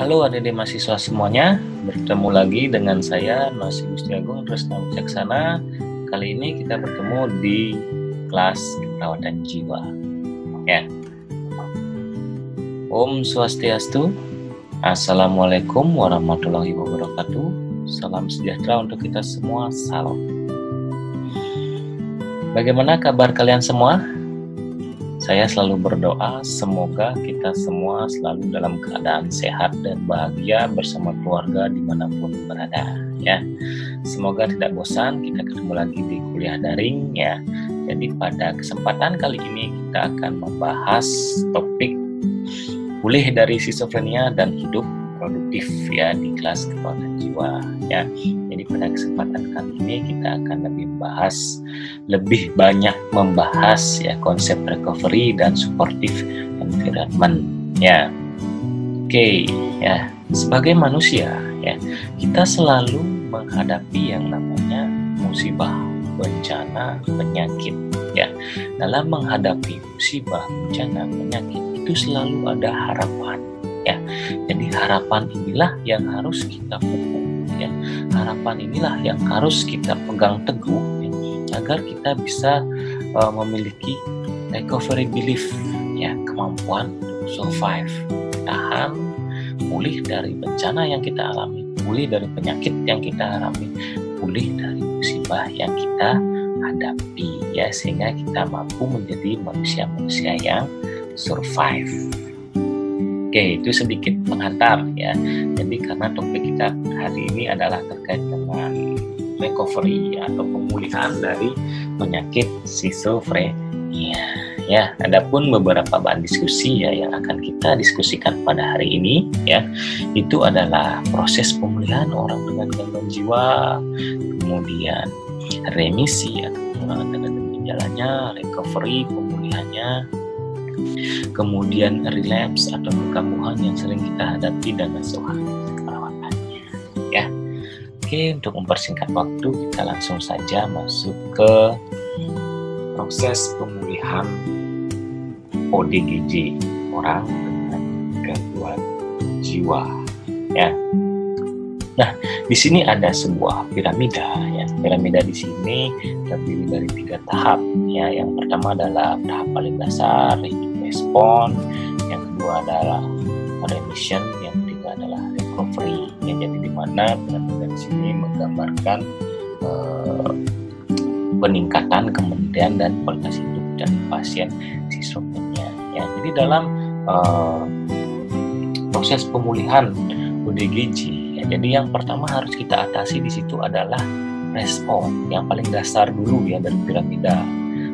Halo adik-adik mahasiswa semuanya, bertemu lagi dengan saya Nasi Gusti Agung Tresna Wicaksana. Kali ini kita bertemu di kelas keperawatan jiwa. Ya. Om Swastiastu. Assalamualaikum warahmatullahi wabarakatuh. Salam sejahtera untuk kita semua. Salam. Bagaimana kabar kalian semua? Saya selalu berdoa semoga kita semua selalu dalam keadaan sehat dan bahagia bersama keluarga dimanapun berada ya. Semoga tidak bosan kita ketemu lagi di kuliah daring ya. Jadi pada kesempatan kali ini kita akan membahas topik pulih dari skizofrenia dan hidup produktif ya di kelas keperawatan jiwa ya. Jadi pada kesempatan kali ini kita akan lebih banyak membahas ya konsep recovery dan supportive environment ya. Oke ya, sebagai manusia ya kita selalu menghadapi yang namanya musibah, bencana, penyakit ya. Dalam menghadapi musibah, bencana, penyakit itu selalu ada harapan ya. Jadi harapan inilah yang harus kita pupuk ya. Harapan inilah yang harus kita pegang teguh ya, agar kita bisa memiliki recovery belief ya, kemampuan untuk survive, tahan, pulih dari bencana yang kita alami, pulih dari penyakit yang kita alami, pulih dari musibah yang kita hadapi ya, sehingga kita mampu menjadi manusia-manusia yang survive. Oke, itu sedikit pengantar ya. Jadi karena topik kita hari ini adalah terkait dengan recovery atau pemulihan dari penyakit skizofrenia ya. Adapun beberapa bahan diskusi ya yang akan kita diskusikan pada hari ini ya, itu adalah proses pemulihan orang dengan gangguan jiwa, kemudian remisi atau pengurangan tanda dan gejalanya, recovery pemulihannya, kemudian relapse atau kekambuhan yang sering kita hadapi, dan asuhan perawatannya ya. Oke, untuk mempersingkat waktu kita langsung saja masuk ke proses pemulihan ODGJ, orang dengan gangguan jiwa ya. Nah, di sini ada sebuah piramida ya. Piramida di sini terdiri dari 3 tahap ya. Yang pertama adalah tahap paling dasar, itu respon, yang kedua adalah remission, yang ketiga adalah recovery ya. Jadi di mana piramida di sini menggambarkan peningkatan kemudian dan kualitas hidup dari pasien skizofrenia ya. Jadi dalam proses pemulihan ODGJ ya, jadi yang pertama harus kita atasi di situ adalah respon, yang paling dasar dulu ya dari piramida.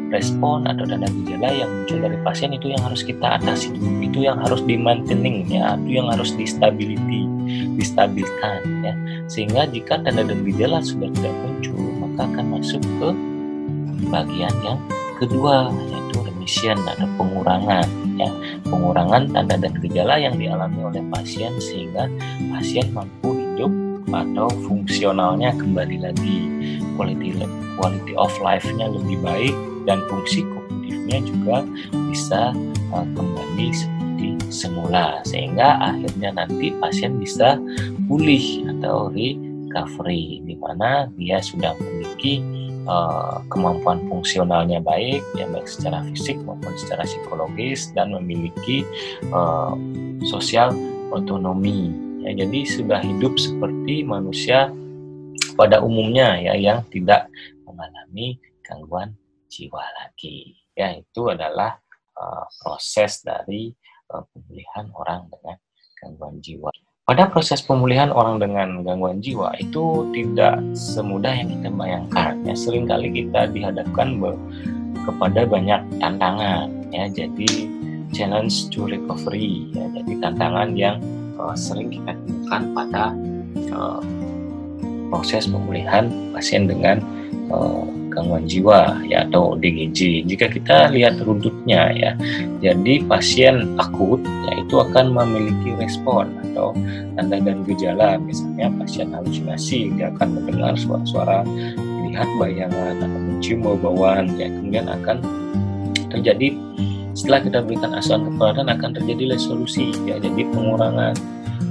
Respon atau tanda gejala yang muncul dari pasien itu yang harus kita atasi dulu, itu yang harus di-maintaining ya, itu yang harus distabilkan ya, sehingga jika tanda dan gejala sudah tidak muncul maka akan masuk ke bagian yang kedua, yaitu remission atau pengurangan ya, pengurangan tanda dan gejala yang dialami oleh pasien sehingga pasien mampu hidup atau fungsionalnya kembali lagi, quality of life-nya lebih baik, dan fungsi kognitifnya juga bisa kembali seperti semula, sehingga akhirnya nanti pasien bisa pulih atau recovery, di mana dia sudah memiliki kemampuan fungsionalnya baik ya, baik secara fisik maupun secara psikologis, dan memiliki sosial otonomi ya. Jadi sudah hidup seperti manusia pada umumnya ya, yang tidak mengalami gangguan jiwa lagi ya. Itu adalah proses dari pemulihan orang dengan gangguan jiwa. Pada proses pemulihan orang dengan gangguan jiwa itu tidak semudah yang kita bayangkan ya. Seringkali kita dihadapkan kepada banyak tantangan ya. Jadi challenge to recovery ya. Jadi tantangan yang sering kita temukan pada proses pemulihan pasien dengan gangguan jiwa ya, atau ODGJ. Jika kita lihat runtutnya ya, jadi pasien akut ya itu akan memiliki respon atau tanda dan gejala, misalnya pasien halusinasi, dia akan mendengar suara-suara, melihat bayangan atau mencium bau-bauan ya. Kemudian akan terjadi, setelah kita berikan asuhan keperawatan, akan terjadi resolusi ya, jadi pengurangan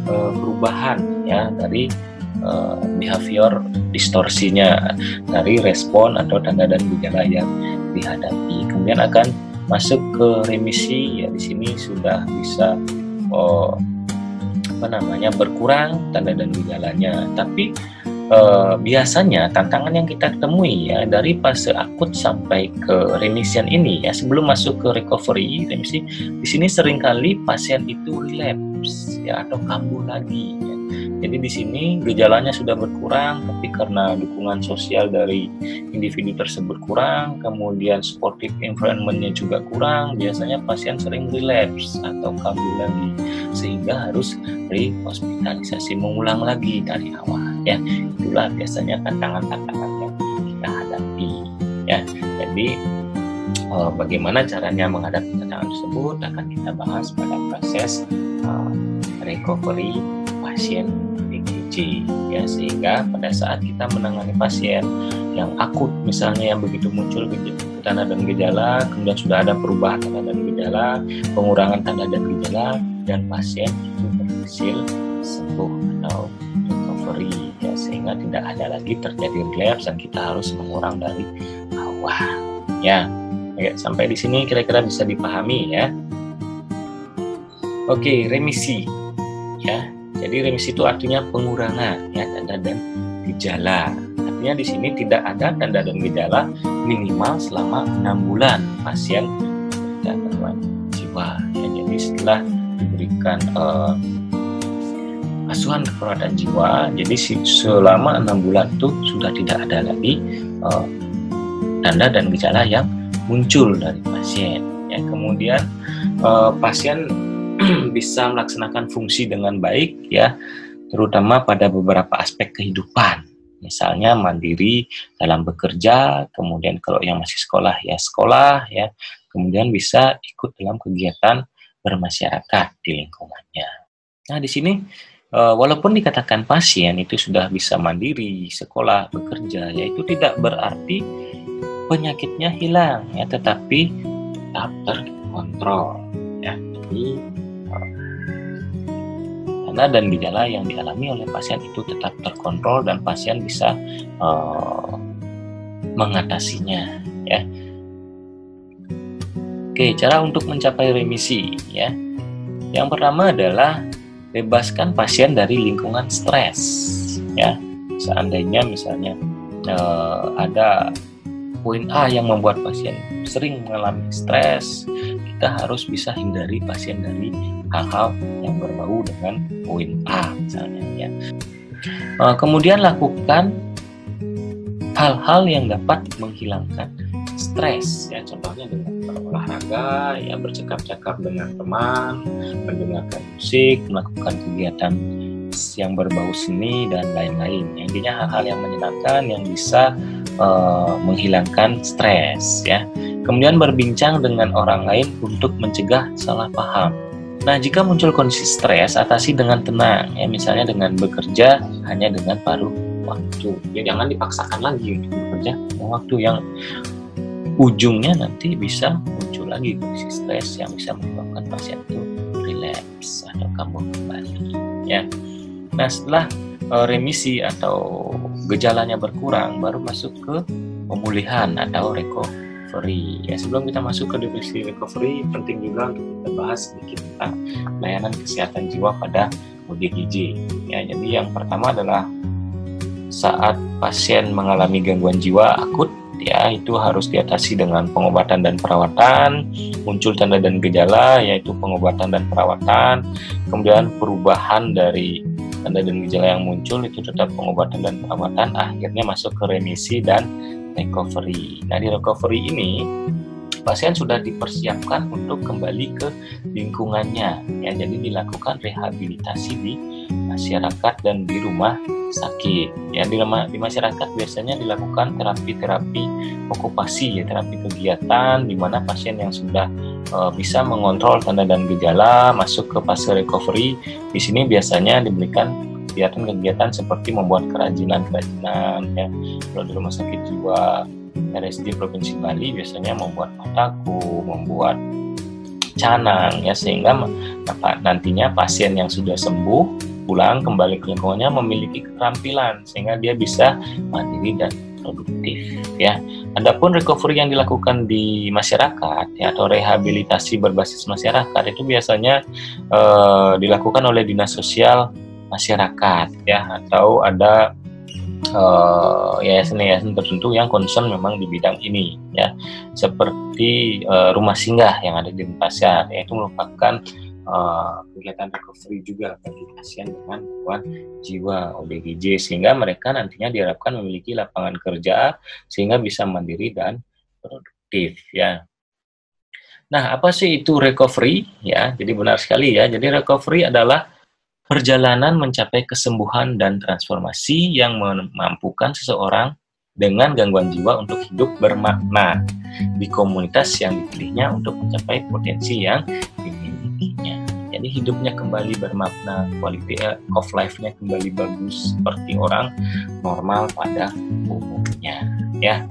perubahan ya dari behavior distorsinya, dari respon atau tanda dan gejala yang dihadapi. Kemudian akan masuk ke remisi, ya di sini sudah bisa berkurang tanda dan gejalanya. Tapi biasanya tantangan yang kita temui ya dari fase akut sampai ke remisian ini ya, sebelum masuk ke recovery remisi, di sini seringkali pasien itu relapse ya atau kambuh lagi ya. Jadi di sini gejalanya sudah berkurang, tapi karena dukungan sosial dari individu tersebut kurang, kemudian supportive environment-nya juga kurang, biasanya pasien sering relapse atau kambuh lagi, sehingga harus rehospitalisasi, mengulang lagi dari awal ya. Itulah biasanya tantangan-tantangan yang kita hadapi ya. Jadi bagaimana caranya menghadapi tantangan tersebut akan kita bahas pada proses recovery pasien DGJ ya, sehingga pada saat kita menangani pasien yang akut misalnya, yang begitu muncul tanda dan gejala, kemudian sudah ada perubahan tanda dan gejala, pengurangan tanda dan gejala, dan pasien itu berhasil sembuh atau recovery ya, sehingga tidak ada lagi terjadi relapse dan kita harus mengulang dari awal ya. Oke, sampai di sini kira-kira bisa dipahami ya. Oke, remisi ya. Jadi remisi itu artinya pengurangan ya tanda dan gejala. Artinya di sini tidak ada tanda dan gejala minimal selama 6 bulan pasien gangguan jiwa. Ya, jadi setelah diberikan asuhan keperawatan jiwa, jadi selama 6 bulan itu sudah tidak ada lagi tanda dan gejala yang muncul dari pasien. Ya, kemudian pasien bisa melaksanakan fungsi dengan baik ya, terutama pada beberapa aspek kehidupan, misalnya mandiri dalam bekerja, kemudian kalau yang masih sekolah ya, kemudian bisa ikut dalam kegiatan bermasyarakat di lingkungannya. Nah di sini walaupun dikatakan pasien itu sudah bisa mandiri, sekolah, bekerja, ya itu tidak berarti penyakitnya hilang ya, tetapi tetap terkontrol ya. Jadi tanda dan gejala yang dialami oleh pasien itu tetap terkontrol dan pasien bisa mengatasinya ya. Oke, cara untuk mencapai remisi ya. Yang pertama adalah bebaskan pasien dari lingkungan stres ya. Seandainya misalnya ada poin A yang membuat pasien sering mengalami stres, kita harus bisa hindari pasien dari hal-hal yang berbau dengan poin A misalnya ya. Kemudian lakukan hal-hal yang dapat menghilangkan stres ya, contohnya dengan berolahraga ya, bercakap-cakap dengan teman, mendengarkan musik, melakukan kegiatan yang berbau seni dan lain-lain. Intinya hal-hal yang menyenangkan yang bisa menghilangkan stres ya. Kemudian berbincang dengan orang lain untuk mencegah salah paham. Nah, jika muncul kondisi stres, atasi dengan tenang ya, misalnya dengan bekerja hanya dengan paruh waktu. Ya, jangan dipaksakan lagi untuk bekerja waktu yang ujungnya nanti bisa muncul lagi kondisi stres yang bisa menyebabkan pasien itu relapse atau kambuh kembali ya. Nah, setelah remisi atau gejalanya berkurang, baru masuk ke pemulihan atau recovery ya. Sebelum kita masuk ke divisi recovery, penting juga untuk kita bahas sedikit tentang layanan kesehatan jiwa pada ODGJ ya. Jadi yang pertama adalah saat pasien mengalami gangguan jiwa akut ya, itu harus diatasi dengan pengobatan dan perawatan. Muncul tanda dan gejala, yaitu pengobatan dan perawatan. Kemudian perubahan dari tanda dan gejala yang muncul, itu tetap pengobatan dan perawatan. Akhirnya masuk ke remisi dan recovery. Nah, di recovery ini pasien sudah dipersiapkan untuk kembali ke lingkungannya ya. Jadi dilakukan rehabilitasi di masyarakat dan di rumah sakit ya. Di masyarakat biasanya dilakukan terapi okupasi ya, terapi kegiatan, di mana pasien yang sudah bisa mengontrol tanda dan gejala masuk ke fase recovery. Di sini biasanya diberikan kegiatan-kegiatan seperti membuat kerajinan ya. Kalau di rumah sakit jiwa RSD Provinsi Bali biasanya membuat mataku, membuat canang ya, sehingga nantinya pasien yang sudah sembuh pulang kembali ke lingkungannya memiliki keterampilan sehingga dia bisa mandiri dan produktif ya. Adapun recovery yang dilakukan di masyarakat ya, atau rehabilitasi berbasis masyarakat itu biasanya dilakukan oleh dinas sosial masyarakat ya, atau ada yayasan-yayasan tertentu yang concern memang di bidang ini ya, seperti rumah singgah yang ada di Denpasar, yaitu merupakan kegiatan recovery juga bagi pasien dengan gangguan jiwa ODGJ, sehingga mereka nantinya diharapkan memiliki lapangan kerja sehingga bisa mandiri dan produktif ya. Nah, apa sih itu recovery ya? Jadi benar sekali ya. Jadi recovery adalah perjalanan mencapai kesembuhan dan transformasi yang memampukan seseorang dengan gangguan jiwa untuk hidup bermakna di komunitas yang dipilihnya untuk mencapai potensi yang dimilikinya. Jadi hidupnya kembali bermakna, quality of life-nya kembali bagus seperti orang normal pada umumnya. Ya.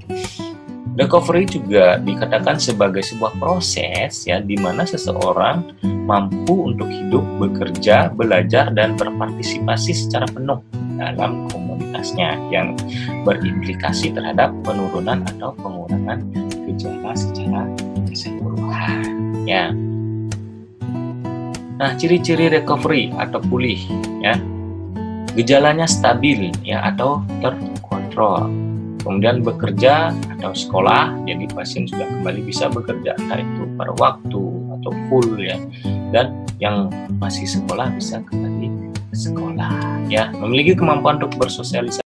Recovery juga dikatakan sebagai sebuah proses ya, di mana seseorang mampu untuk hidup, bekerja, belajar, dan berpartisipasi secara penuh dalam komunitasnya yang berimplikasi terhadap penurunan atau pengurangan gejala secara keseluruhan. Ya. Nah, ciri-ciri recovery atau pulih ya, gejalanya stabil ya atau terkontrol. Kemudian bekerja atau sekolah, jadi pasien sudah kembali bisa bekerja, entah itu pada waktu atau full ya. Dan yang masih sekolah bisa kembali ke sekolah ya. Memiliki kemampuan untuk bersosialisasi